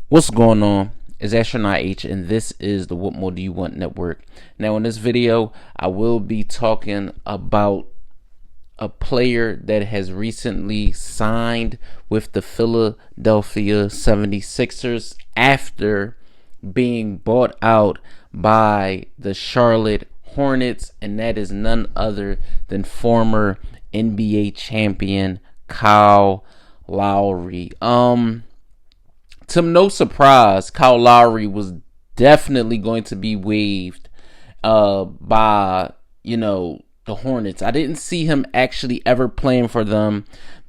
What's going on? It's Astronaut H, and this is the What More Do You Want Network. Now, in this video, I will be talking about a player that has recently signed with the Philadelphia 76ers after being bought out by the Charlotte Hornets, and that is none other than former NBA champion Kyle Lowry. To no surprise, Kyle Lowry was definitely going to be waived by, the Hornets. I didn't see him actually ever playing for them,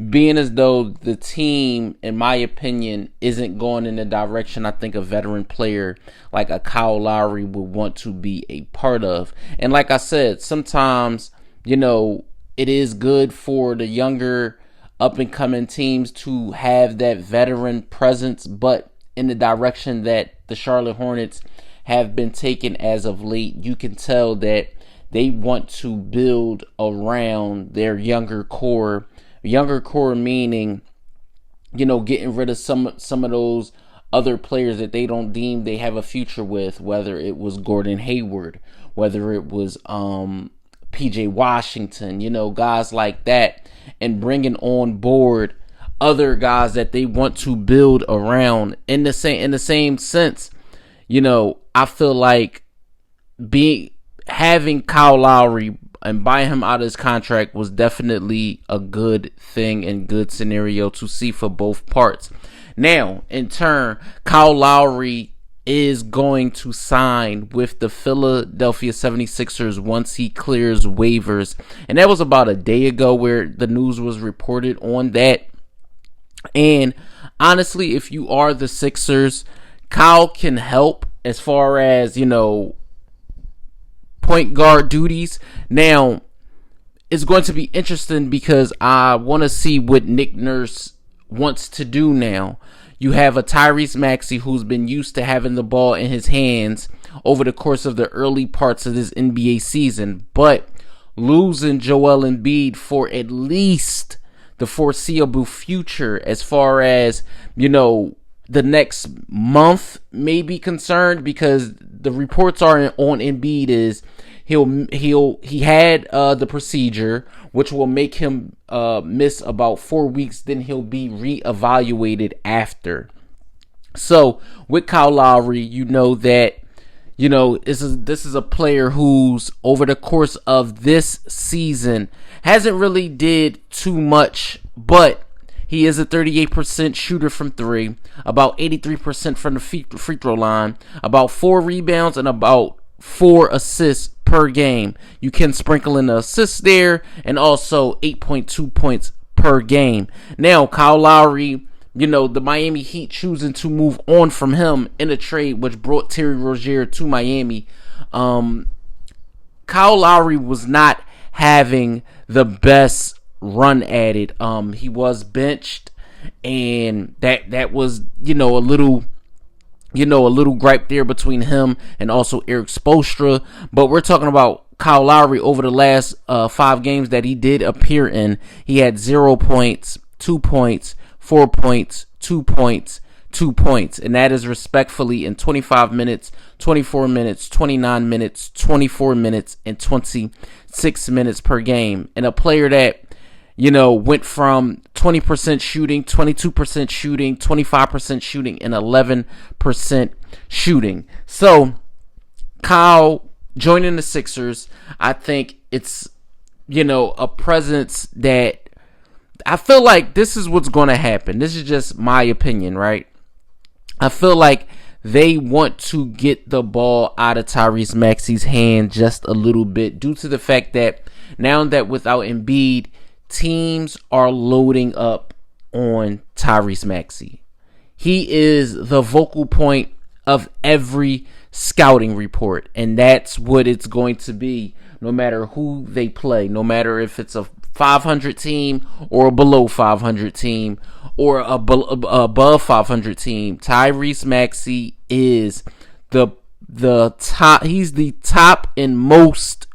being as though the team, in my opinion, isn't going in the direction I think a veteran player like a Kyle Lowry would want to be a part of. And like I said, sometimes, it is good for the younger up and coming teams to have that veteran presence, but in the direction that the Charlotte Hornets have been taken as of late, you can tell that they want to build around their younger core. Younger core meaning, getting rid of some of those other players that they don't deem they have a future with, whether it was Gordon Hayward, whether it was PJ Washington, guys like that, and bringing on board other guys that they want to build around. In the same sense, I feel like having Kyle Lowry and buying him out of his contract was definitely a good thing and good scenario to see for both parts. Now, in turn, Kyle Lowry is going to sign with the Philadelphia 76ers once he clears waivers. And that was about a day ago where the news was reported on that. And honestly, if you are the Sixers, Kyle can help as far as, point guard duties. Now, it's going to be interesting because I want to see what Nick Nurse wants to do now. You have a Tyrese Maxey who's been used to having the ball in his hands over the course of the early parts of this NBA season, but losing Joel Embiid for at least the foreseeable future, as far as, the next month may be concerned, because the reports are on Embiid is he had the procedure, which will make him miss about 4 weeks. Then he'll be reevaluated after. So with Kyle Lowry, that this is a player who's over the course of this season hasn't really did too much, but he is a 38% shooter from three, about 83% from the free throw line, about 4 rebounds, and about 4 assists per game. You can sprinkle in the assists there, and also 8.2 points per game. Now, Kyle Lowry, the Miami Heat choosing to move on from him in a trade which brought Terry Rozier to Miami. Kyle Lowry was not having the best run at it. He was benched, and that was a little gripe there between him and also Eric Spoelstra. But we're talking about Kyle Lowry over the last 5 games that he did appear in. He had 0 points, 2 points, 4 points, 2 points, 2 points, and that is respectfully in 25 minutes, 24 minutes, 29 minutes, 24 minutes, and 26 minutes per game. And a player that went from 20% shooting, 22% shooting, 25% shooting, and 11% shooting. So, Kyle joining the Sixers, I think it's, a presence that I feel like this is what's going to happen. This is just my opinion, right? I feel like they want to get the ball out of Tyrese Maxey's hand just a little bit, due to the fact that now that without Embiid, teams are loading up on Tyrese Maxey. He is the focal point of every scouting report, and that's what it's going to be no matter who they play, no matter if it's a 500 team or a below 500 team or above 500 team. Tyrese Maxey is the top. He's the top and most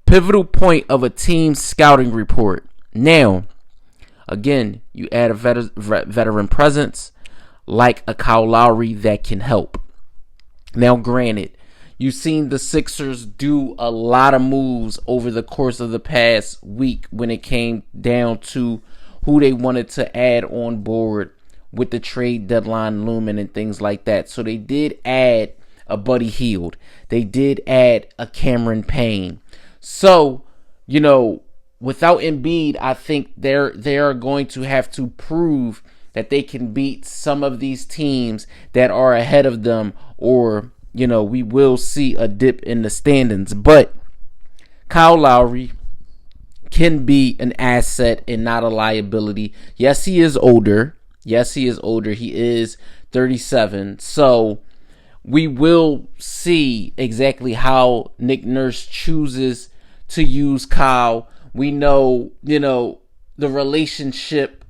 pivotal point of a team's scouting report. Now, again, you add a veteran presence, like a Kyle Lowry that can help. Now, granted, you've seen the Sixers do a lot of moves over the course of the past week when it came down to who they wanted to add on board with the trade deadline looming and things like that. So they did add a Buddy Hield. They did add a Cameron Payne. So, you know, without Embiid, I think they are going to have to prove that they can beat some of these teams that are ahead of them, or, you know, we will see a dip in the standings. But Kyle Lowry can be an asset and not a liability. Yes, he is older. He is 37. So we will see exactly how Nick Nurse chooses to use Kyle. We know, you know, the relationship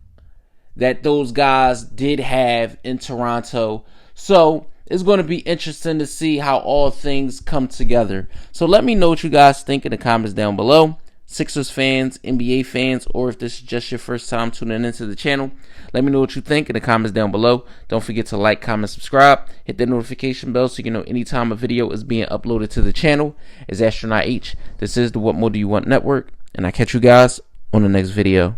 that those guys did have in Toronto. So it's going to be interesting to see how all things come together. So let me know what you guys think in the comments down below. Sixers fans, NBA fans, or if this is just your first time tuning into the channel, let me know what you think in the comments down below. Don't forget to like, comment, subscribe. Hit the notification bell so you know anytime a video is being uploaded to the channel. It's Astronaut H. This is the What More Do You Want Network, and I catch you guys on the next video.